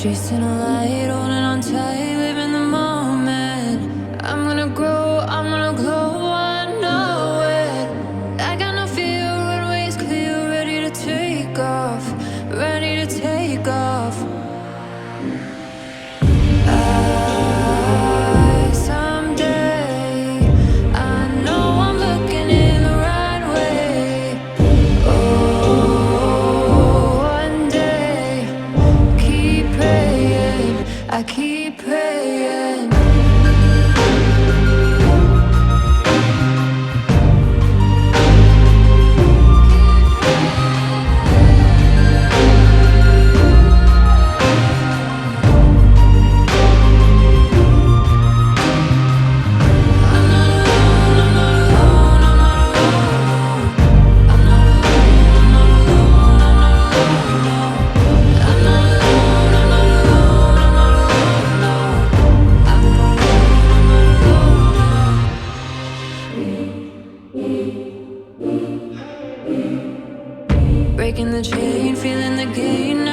Chasing a light, holding on tight, living the moment. I'm gonna grow, I'm gonna glow, I know it. I got no fear, runway's clear, ready to take off, ready to take off. Someday, I know I'm looking in the right way. Oh, one day, keep praying, I keep praying. Breaking the chain, feeling the gain.